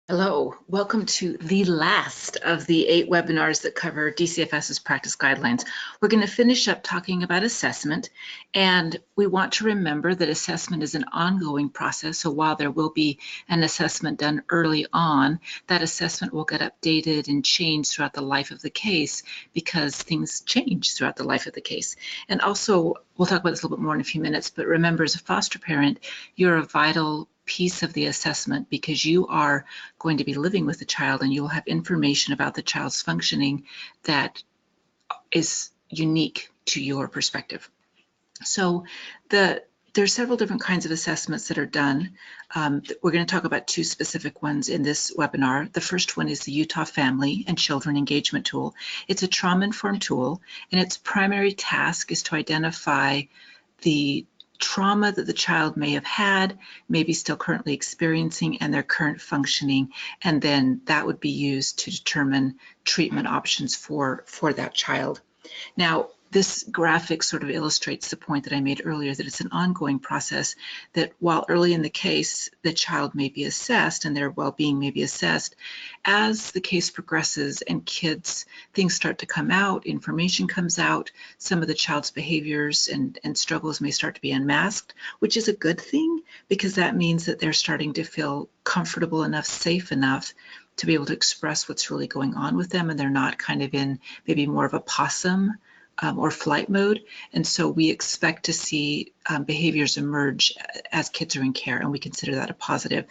Hello, welcome to the last of the 8 webinars that cover DCFS's practice guidelines. We're going to finish up talking about assessment, and we want to remember that assessment is an ongoing process. So while there will be an assessment done early on, that assessment will get updated and changed throughout the life of the case because things change throughout the life of the case. And also, we'll talk about this a little bit more in a few minutes, but remember, as a foster parent, you're a vital piece of the assessment because you are going to be living with the child and you'll have information about the child's functioning that is unique to your perspective. So there are several different kinds of assessments that are done. We're going to talk about 2 specific ones in this webinar. The first one is the Utah Family and Children Engagement Tool. It's a trauma-informed tool, and its primary task is to identify the trauma that the child may have had, maybe still currently experiencing, and their current functioning, and then that would be used to determine treatment options for that child. Now, this graphic sort of illustrates the point that I made earlier, that it's an ongoing process, that while early in the case, the child may be assessed and their well-being may be assessed, as the case progresses and things start to come out, information comes out, some of the child's behaviors and struggles may start to be unmasked, which is a good thing because that means that they're starting to feel comfortable enough, safe enough to be able to express what's really going on with them, and they're not kind of in maybe more of a possum or flight mode. And so we expect to see behaviors emerge as kids are in care, and we consider that a positive.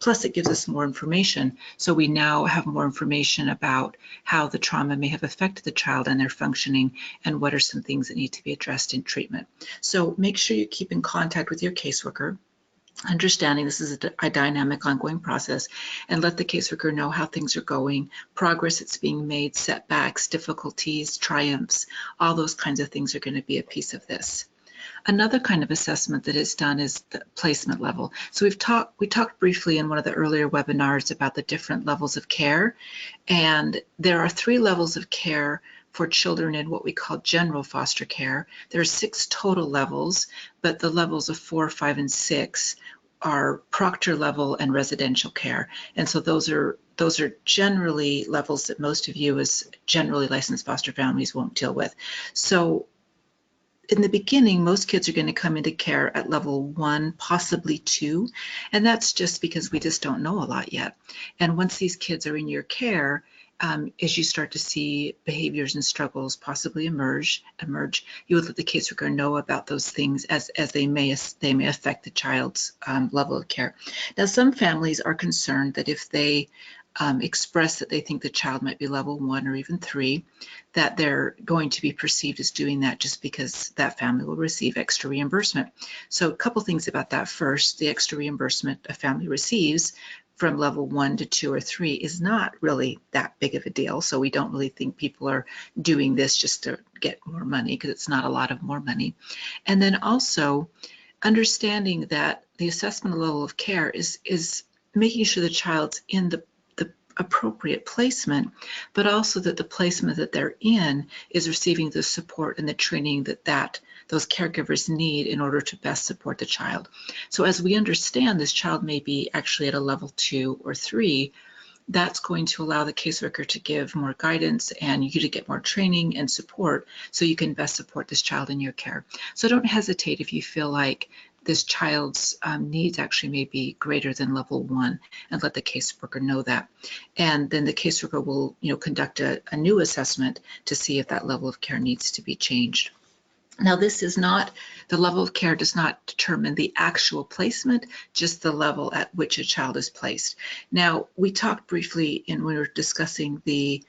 Plus, it gives us more information. So we now have more information about how the trauma may have affected the child and their functioning, and what are some things that need to be addressed in treatment. So make sure you keep in contact with your caseworker, understanding this is a dynamic, ongoing process, and let the caseworker know how things are going, progress that's being made, setbacks, difficulties, triumphs, all those kinds of things are going to be a piece of this. Another kind of assessment that is done is the placement level. So we talked briefly in one of the earlier webinars about the different levels of care, and there are 3 levels of care for children in what we call general foster care. There are 6 total levels, but the levels of 4, 5, and 6 are proctor level and residential care. And so those are generally levels that most of you as generally licensed foster families won't deal with. So in the beginning, most kids are going to come into care at level 1, possibly 2, and that's just because we just don't know a lot yet. And once these kids are in your care, as you start to see behaviors and struggles possibly emerge, you would let the caseworker know about those things as they may affect the child's level of care. Now, some families are concerned that if they express that they think the child might be level 1 or even 3, that they're going to be perceived as doing that just because that family will receive extra reimbursement. So a couple things about that. First, the extra reimbursement a family receives from level 1 to 2 or 3 is not really that big of a deal. So we don't really think people are doing this just to get more money, because it's not a lot of more money. And then also understanding that the assessment level of care is making sure the child's in the appropriate placement, but also that the placement that they're in is receiving the support and the training that those caregivers need in order to best support the child. So as we understand this child may be actually at a level 2 or 3, that's going to allow the caseworker to give more guidance and you to get more training and support so you can best support this child in your care. So don't hesitate if you feel like this child's needs actually may be greater than level 1, and let the caseworker know that. And then the caseworker will, conduct a new assessment to see if that level of care needs to be changed. Now, the level of care does not determine the actual placement, just the level at which a child is placed. Now, we talked briefly when we were discussing the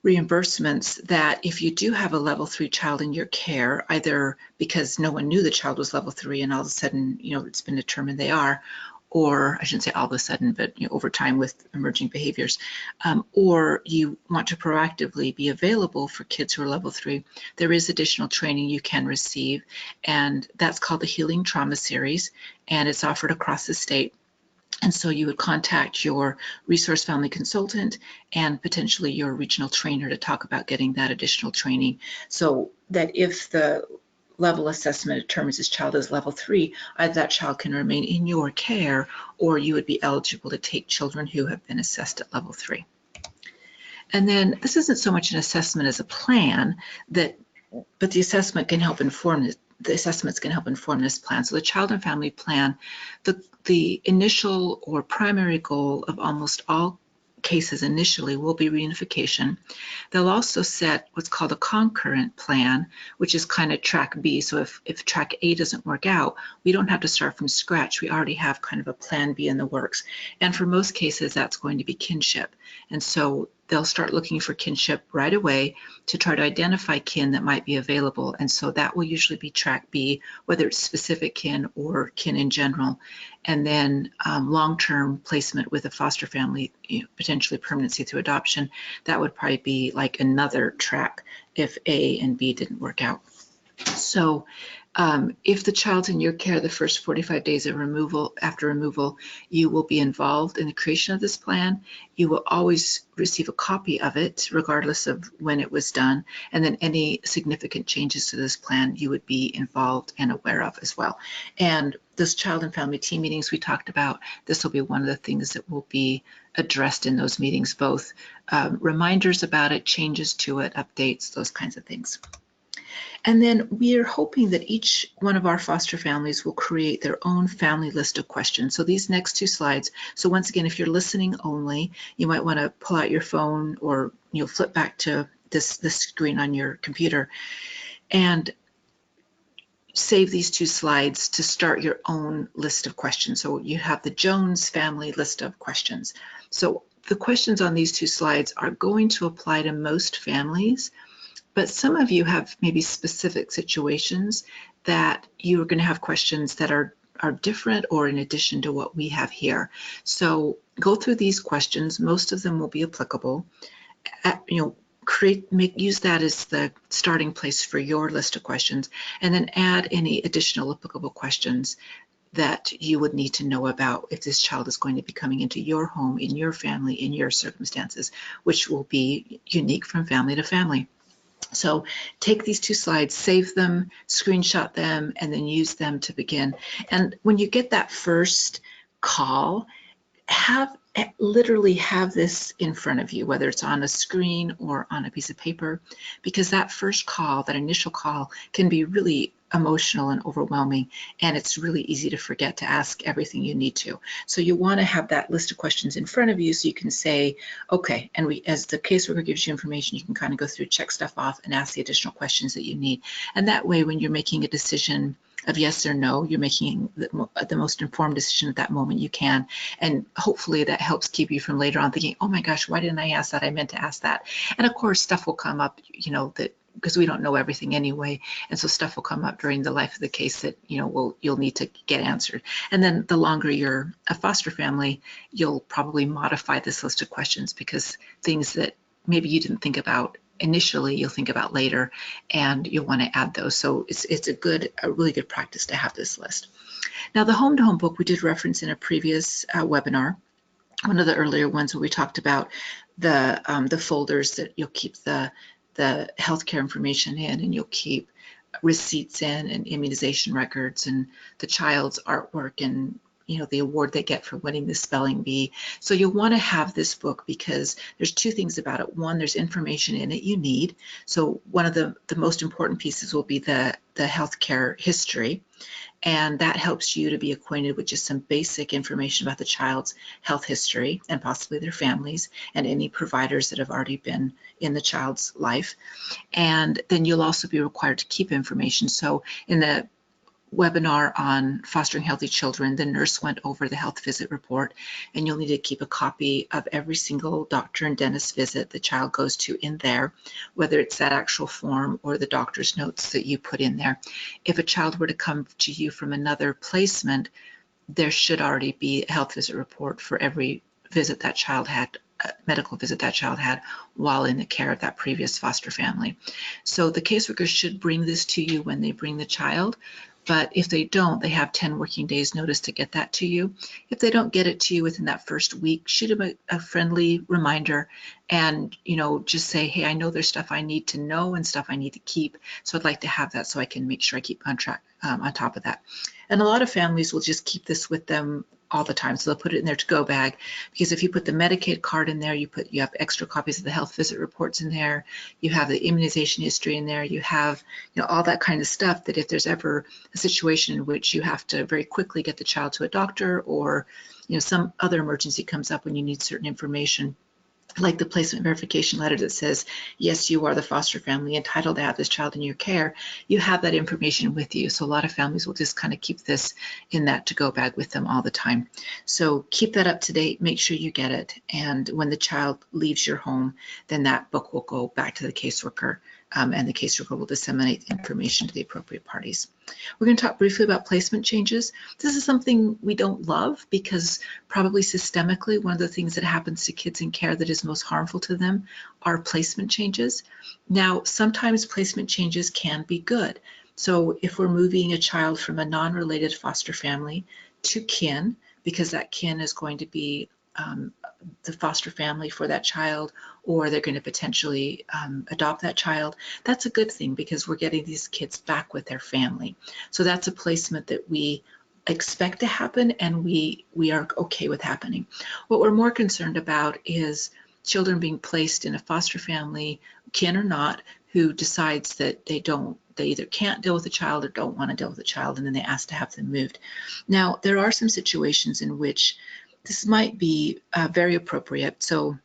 reimbursements that if you do have a level 3 child in your care, either because no one knew the child was level 3 and all of a sudden, it's been determined they are, or I shouldn't say all of a sudden, but over time with emerging behaviors, or you want to proactively be available for kids who are level 3, there is additional training you can receive, and that's called the Healing Trauma Series, and it's offered across the state. And so you would contact your resource family consultant and potentially your regional trainer to talk about getting that additional training, so that if the level assessment determines this child is level 3, either that child can remain in your care or you would be eligible to take children who have been assessed at level 3. And then this isn't so much an assessment as a plan, but the assessment can help inform it. The assessments can help inform this plan. So the child and family plan, the initial or primary goal of almost all cases initially will be reunification. They'll also set what's called a concurrent plan, which is kind of track B. So if track A doesn't work out, we don't have to start from scratch. We already have kind of a plan B in the works. And for most cases, that's going to be kinship. And so they'll start looking for kinship right away to try to identify kin that might be available. And so that will usually be track B, whether it's specific kin or kin in general. And then long-term placement with a foster family, potentially permanency through adoption, that would probably be like another track if A and B didn't work out. So if the child's in your care the first 45 days of after removal, you will be involved in the creation of this plan. You will always receive a copy of it, regardless of when it was done. And then any significant changes to this plan, you would be involved and aware of as well. And those child and family team meetings we talked about, this will be one of the things that will be addressed in those meetings, both reminders about it, changes to it, updates, those kinds of things. And then we are hoping that each one of our foster families will create their own family list of questions. So these next 2 slides, so once again, if you're listening only, you might want to pull out your phone or flip back to this screen on your computer and save these 2 slides to start your own list of questions. So you have the Jones family list of questions. So the questions on these 2 slides are going to apply to most families, but some of you have maybe specific situations that you are going to have questions that are different or in addition to what we have here. So go through these questions. Most of them will be applicable. Use that as the starting place for your list of questions, and then add any additional applicable questions that you would need to know about if this child is going to be coming into your home, in your family, in your circumstances, which will be unique from family to family. So take these 2 slides, save them, screenshot them, and then use them to begin. And when you get that first call, literally have this in front of you, whether it's on a screen or on a piece of paper, because that first call, that initial call, can be really emotional and overwhelming, and it's really easy to forget to ask everything you need to. So you want to have that list of questions in front of you so you can say, okay, and as the caseworker gives you information, you can kind of go through, check stuff off, and ask the additional questions that you need. And that way, when you're making a decision of yes or no, you're making the most informed decision at that moment you can. And hopefully that helps keep you from later on thinking, oh my gosh, why didn't I ask that? I meant to ask that. And of course, stuff will come up, because we don't know everything anyway. And so stuff will come up during the life of the case that, you'll need to get answered. And then the longer you're a foster family, you'll probably modify this list of questions, because things that maybe you didn't think about initially, you'll think about later, and you'll want to add those. So it's a really good practice to have this list. Now, the home-to-home book we did reference in a previous webinar, one of the earlier ones where we talked about the folders that you'll keep the healthcare information in, and you'll keep receipts in, and immunization records, and the child's artwork, and the award they get for winning the spelling bee. So you'll want to have this book because there's 2 things about it. One, there's information in it you need. So one of the most important pieces will be the healthcare history, and that helps you to be acquainted with just some basic information about the child's health history and possibly their families and any providers that have already been in the child's life. And then you'll also be required to keep information. So in the webinar on fostering healthy children, the nurse went over the health visit report, and you'll need to keep a copy of every single doctor and dentist visit the child goes to in there, whether it's that actual form or the doctor's notes that you put in there. If a child were to come to you from another placement, there should already be a health visit report for every visit that child had, medical visit that child had while in the care of that previous foster family. So the caseworker should bring this to you when they bring the child. But if they don't, they have 10 working days notice to get that to you. If they don't get it to you within that first week, shoot them a friendly reminder and, just say, hey, I know there's stuff I need to know and stuff I need to keep. So I'd like to have that so I can make sure I keep on track, on top of that. And a lot of families will just keep this with them all the time. So they'll put it in their to-go bag, because if you put the Medicaid card in there, you have extra copies of the health visit reports in there, you have the immunization history in there, you have all that kind of stuff, that if there's ever a situation in which you have to very quickly get the child to a doctor, or some other emergency comes up when you need certain information, like the placement verification letter that says, yes, you are the foster family entitled to have this child in your care, you have that information with you. So a lot of families will just kind of keep this in that to-go bag with them all the time. So keep that up to date, make sure you get it. And when the child leaves your home, then that book will go back to the caseworker, and the caseworker will disseminate information to the appropriate parties. We're going to talk briefly about placement changes. This is something we don't love, because probably systemically one of the things that happens to kids in care that is most harmful to them are placement changes. Now, sometimes placement changes can be good. So if we're moving a child from a non-related foster family to kin, because that kin is going to be the foster family for that child, or they're going to potentially adopt that child, that's a good thing, because we're getting these kids back with their family. So that's a placement that we expect to happen, and we are okay with happening. What we're more concerned about is children being placed in a foster family, kin or not, who decides that they either can't deal with the child or don't want to deal with the child, and then they ask to have them moved. Now, there are some situations in which this might be very appropriate. So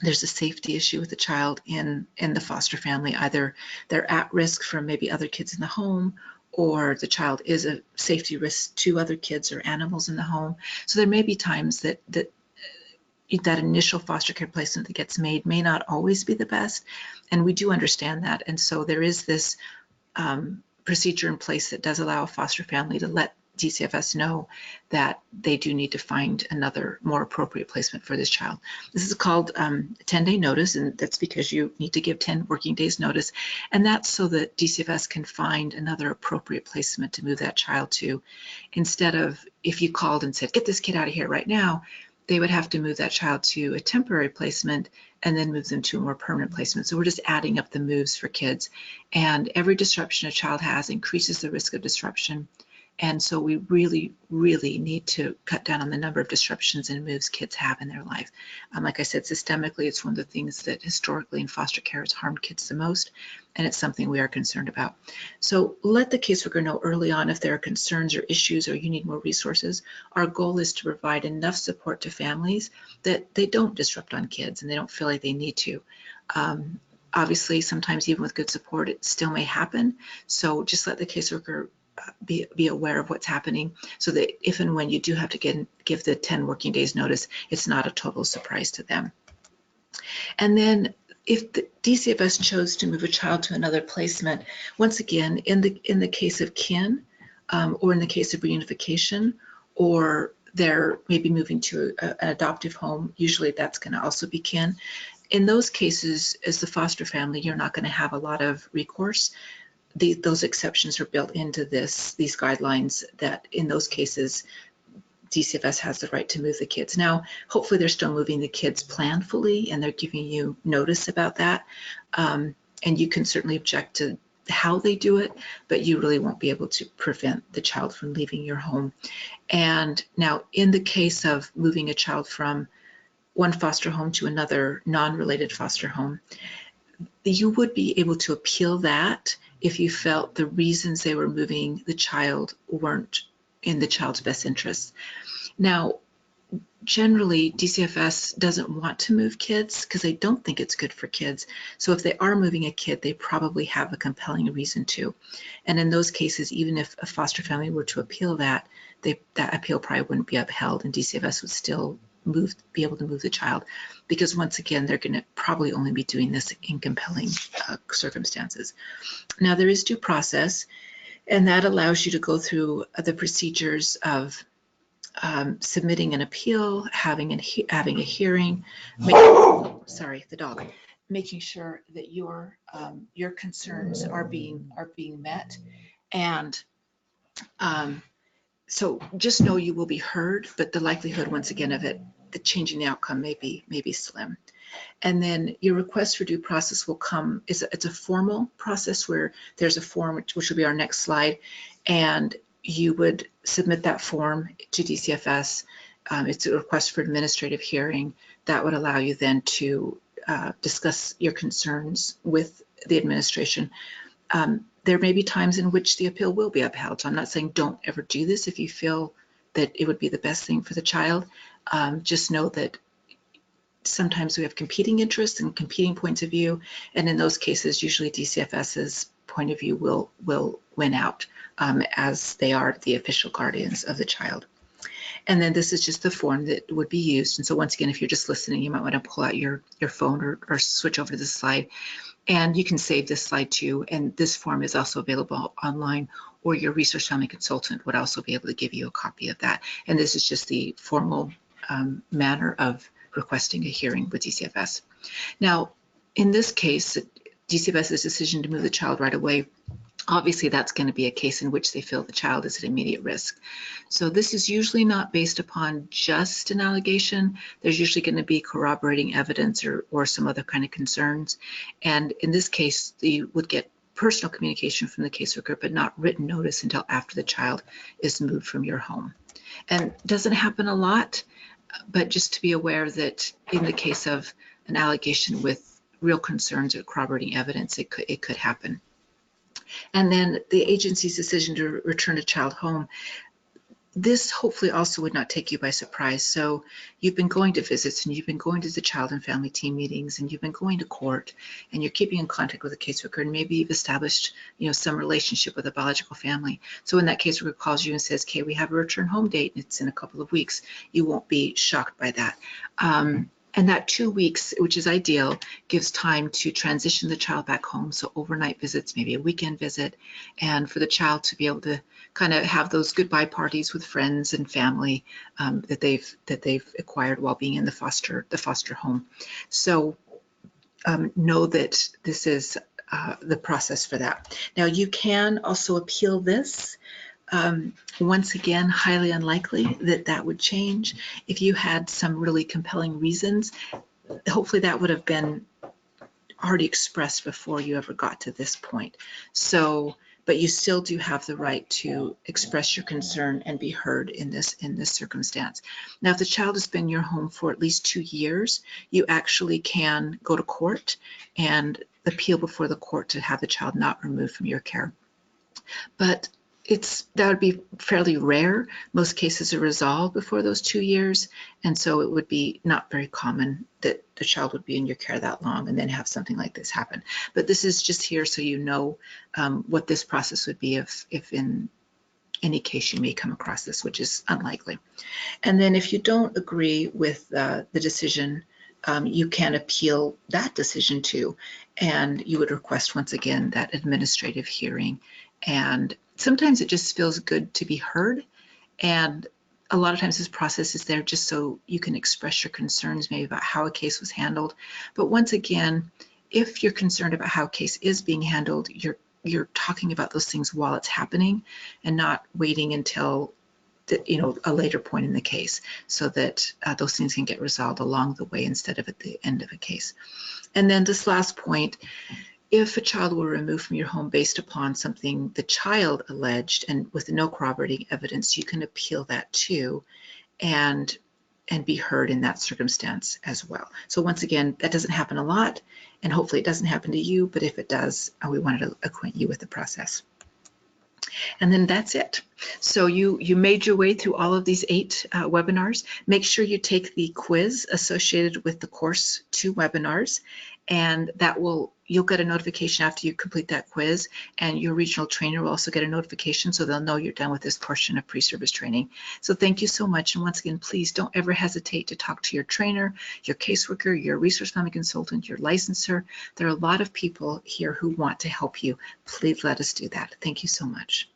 there's a safety issue with the child in the foster family. Either they're at risk from maybe other kids in the home, or the child is a safety risk to other kids or animals in the home. So there may be times that initial foster care placement that gets made may not always be the best, and we do understand that. And so there is this procedure in place that does allow a foster family to let DCFS know that they do need to find another more appropriate placement for this child. This is called 10-day notice, and that's because you need to give 10 working days notice, and that's so that DCFS can find another appropriate placement to move that child to. Instead of, if you called and said, get this kid out of here right now, they would have to move that child to a temporary placement and then move them to a more permanent placement. So we're just adding up the moves for kids, and every disruption a child has increases the risk of disruption. And so we really, really need to cut down on the number of disruptions and moves kids have in their life. Like I said, systemically, it's one of the things that historically in foster care has harmed kids the most, and it's something we are concerned about. So let the caseworker know early on if there are concerns or issues or you need more resources. Our goal is to provide enough support to families that they don't disrupt on kids and they don't feel like they need to. Obviously, sometimes even with good support, it still may happen. So just let the caseworker be aware of what's happening, so that if and when you do have to give the 10 working days notice, it's not a total surprise to them. And then if the DCFS chose to move a child to another placement, once again, in the case of kin, or in the case of reunification, or they're maybe moving to an adoptive home, usually that's going to also be kin. In those cases, as the foster family, you're not going to have a lot of recourse. Those exceptions are built into these guidelines, that in those cases, DCFS has the right to move the kids. Now, hopefully they're still moving the kids planfully and they're giving you notice about that. And you can certainly object to how they do it, but you really won't be able to prevent the child from leaving your home. And now, in the case of moving a child from one foster home to another non-related foster home, you would be able to appeal that if you felt the reasons they were moving the child weren't in the child's best interest. Now, generally, DCFS doesn't want to move kids because they don't think it's good for kids. So if they are moving a kid, they probably have a compelling reason to. And in those cases, even if a foster family were to appeal that, that appeal probably wouldn't be upheld, and DCFS would still be able to move the child, because once again, they're going to probably only be doing this in compelling circumstances. Now, there is due process, and that allows you to go through the procedures of submitting an appeal, having a hearing, making sure that your concerns are being met, and So just know you will be heard, but the likelihood, once again, of it changing the outcome may be slim. And then your request for due process will come, it's a formal process where there's a form, which will be our next slide, and you would submit that form to DCFS. It's a request for administrative hearing that would allow you then to discuss your concerns with the administration. There may be times in which the appeal will be upheld. So I'm not saying don't ever do this if you feel that it would be the best thing for the child. Just know that sometimes we have competing interests and competing points of view, and in those cases, usually DCFS's point of view will win out, as they are the official guardians of the child. And then this is just the form that would be used. And so once again, if you're just listening, you might want to pull out your phone or switch over to the slide. And you can save this slide too. And this form is also available online, or your resource family consultant would also be able to give you a copy of that. And this is just the formal manner of requesting a hearing with DCFS. Now, in this case, DCFS's decision to move the child right away, obviously that's going to be a case in which they feel the child is at immediate risk. So this is usually not based upon just an allegation. There's usually going to be corroborating evidence or some other kind of concerns. And in this case, you would get personal communication from the caseworker, but not written notice until after the child is moved from your home. And it doesn't happen a lot, but just to be aware that in the case of an allegation with real concerns or corroborating evidence, it could happen. And then the agency's decision to return a child home, this hopefully also would not take you by surprise. So you've been going to visits, and you've been going to the child and family team meetings, and you've been going to court, and you're keeping in contact with a caseworker, and maybe you've established, some relationship with a biological family. So when that caseworker calls you and says, okay, we have a return home date, and it's in a couple of weeks, you won't be shocked by that. And that 2 weeks, which is ideal, gives time to transition the child back home. So overnight visits, maybe a weekend visit, and for the child to be able to kind of have those goodbye parties with friends and family that they've acquired while being in the foster home. So know that this is the process for that. Now you can also appeal this. Once again, highly unlikely that would change. If you had some really compelling reasons, hopefully that would have been already expressed before you ever got to this point. So, but you still do have the right to express your concern and be heard in this circumstance. Now, if the child has been in your home for at least 2 years, you actually can go to court and appeal before the court to have the child not removed from your care. But that would be fairly rare. Most cases are resolved before those 2 years, and so it would be not very common that the child would be in your care that long and then have something like this happen. But this is just here so you know what this process would be if in any case you may come across this, which is unlikely. And then if you don't agree with the decision, you can appeal that decision too, and you would request once again that administrative hearing. And sometimes it just feels good to be heard, and a lot of times this process is there just so you can express your concerns maybe about how a case was handled. But once again, if you're concerned about how a case is being handled, you're talking about those things while it's happening and not waiting until a later point in the case, so that those things can get resolved along the way instead of at the end of a case. And then this last point, if a child were removed from your home based upon something the child alleged and with no corroborating evidence, you can appeal that too and be heard in that circumstance as well. So once again, that doesn't happen a lot, and hopefully it doesn't happen to you, but if it does, we wanted to acquaint you with the process. And then that's it. So you made your way through all of these 8 webinars. Make sure you take the quiz associated with the course 2 webinars, and you'll get a notification after you complete that quiz, and your regional trainer will also get a notification so they'll know you're done with this portion of pre-service training. So thank you so much. And once again, please don't ever hesitate to talk to your trainer, your caseworker, your resource family consultant, your licensor. There are a lot of people here who want to help you. Please let us do that. Thank you so much.